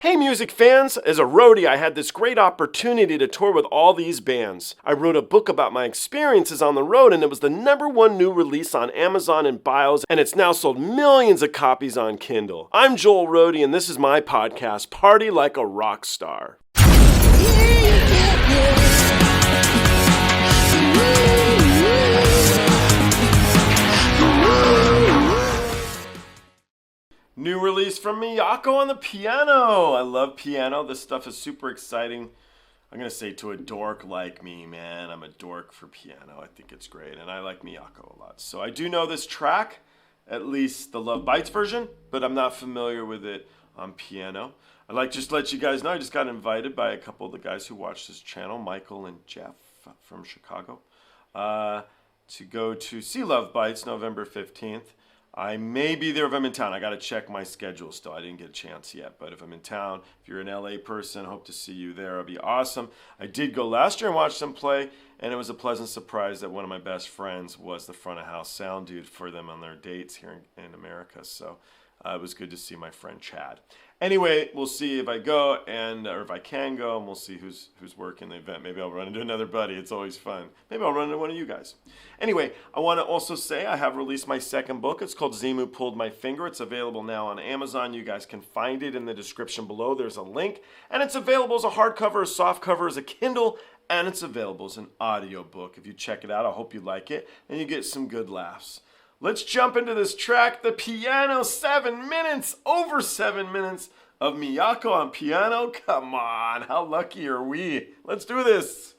Hey music fans! As a roadie, I had this great opportunity to tour with all these bands. I wrote a book about my experiences on the road, and it was the #1 new release on Amazon and Bios, and it's now sold millions of copies on Kindle. I'm Joel Roadie, and this is my podcast, Party Like a Rockstar. New release from Miyako on the piano. I love piano. This stuff is super exciting. I'm going to say to a dork like me, man, I'm a dork for piano. I think it's great, and I like Miyako a lot. So I do know this track, at least the LOVEBITES version, but I'm not familiar with it on piano. I'd like just to let you guys know I just got invited by a couple of the guys who watch this channel, Michael and Jeff from Chicago, to go to see LOVEBITES November 15th. I may be there if I'm in town. I got to check my schedule still. I didn't get a chance yet. But if I'm in town, if you're an LA person, hope to see you there. It'll be awesome. I did go last year and watch them play, and it was a pleasant surprise that one of my best friends was the front of house sound dude for them on their dates here in America. So it was good to see my friend Chad. Anyway, we'll see if I go or if I can go, and we'll see who's working the event. Maybe I'll run into another buddy. It's always fun. Maybe I'll run into one of you guys. Anyway, I want to also say I have released my second book. It's called XEMU Pulled My Finger. It's available now on Amazon. You guys can find it in the description below. There's a link. And it's available as a hardcover, a softcover, as a Kindle, and it's available as an audiobook. If you check it out, I hope you like it, and you get some good laughs. Let's jump into this track, the piano, 7 minutes, over 7 minutes of Miyako on piano. Come on, how lucky are we? Let's do this.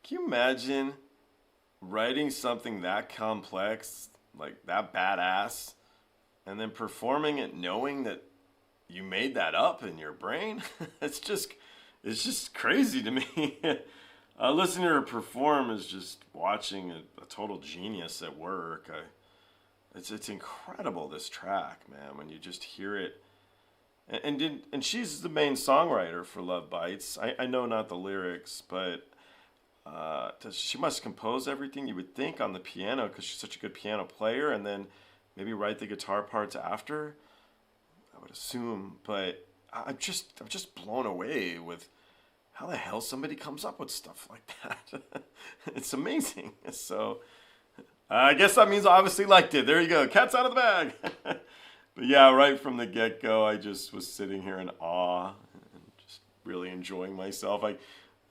Can you imagine writing something that complex, like that badass, and then performing it knowing that you made that up in your brain? It's just crazy to me. Listening to her perform is just watching a total genius at work. It's incredible, this track, man, when you just hear it. And she's the main songwriter for Love Bites. I know not the lyrics, but she must compose everything, you would think, on the piano, because she's such a good piano player, and then maybe write the guitar parts after, I would assume. But I'm just blown away with how the hell somebody comes up with stuff like that. It's amazing. So I guess that means I obviously liked it. There you go. Cat's out of the bag. But yeah, right from the get-go, I just was sitting here in awe and just really enjoying myself. I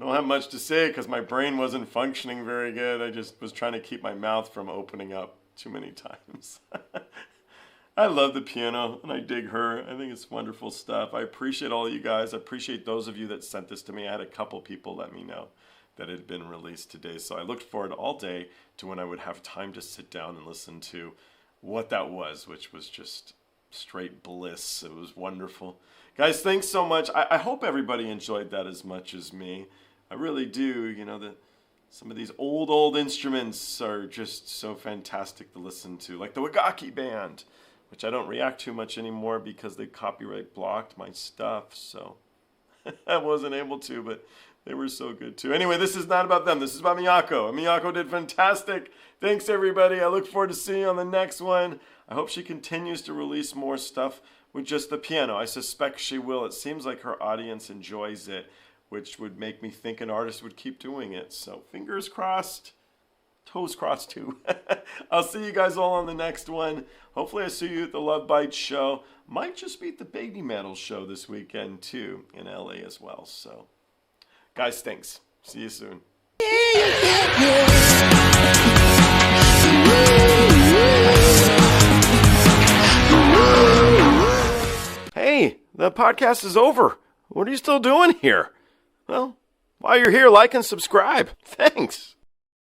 don't have much to say because my brain wasn't functioning very good. I just was trying to keep my mouth from opening up too many times. I love the piano, and I dig her. I think it's wonderful stuff. I appreciate all of you guys. I appreciate those of you that sent this to me. I had a couple people let me know that it had been released today, so I looked forward all day to when I would have time to sit down and listen to what that was, which was just straight bliss. It was wonderful. Guys, thanks so much. I hope everybody enjoyed that as much as me. I really do. You know, some of these old instruments are just so fantastic to listen to, like the Wagaki Band, which I don't react to much anymore because they copyright blocked my stuff, so I wasn't able to, but they were so good too. Anyway, this is not about them. This is about Miyako. And Miyako did fantastic. Thanks, everybody. I look forward to seeing you on the next one. I hope she continues to release more stuff with just the piano. I suspect she will. It seems like her audience enjoys it, which would make me think an artist would keep doing it. So fingers crossed. Toes crossed too. I'll see you guys all on the next one. Hopefully I see you at the Love Bites show. Might just be at the Baby Metal show this weekend too, in LA as well. So, guys, thanks. See you soon. Hey, the podcast is over. What are you still doing here? Well, while you're here, like and subscribe. Thanks.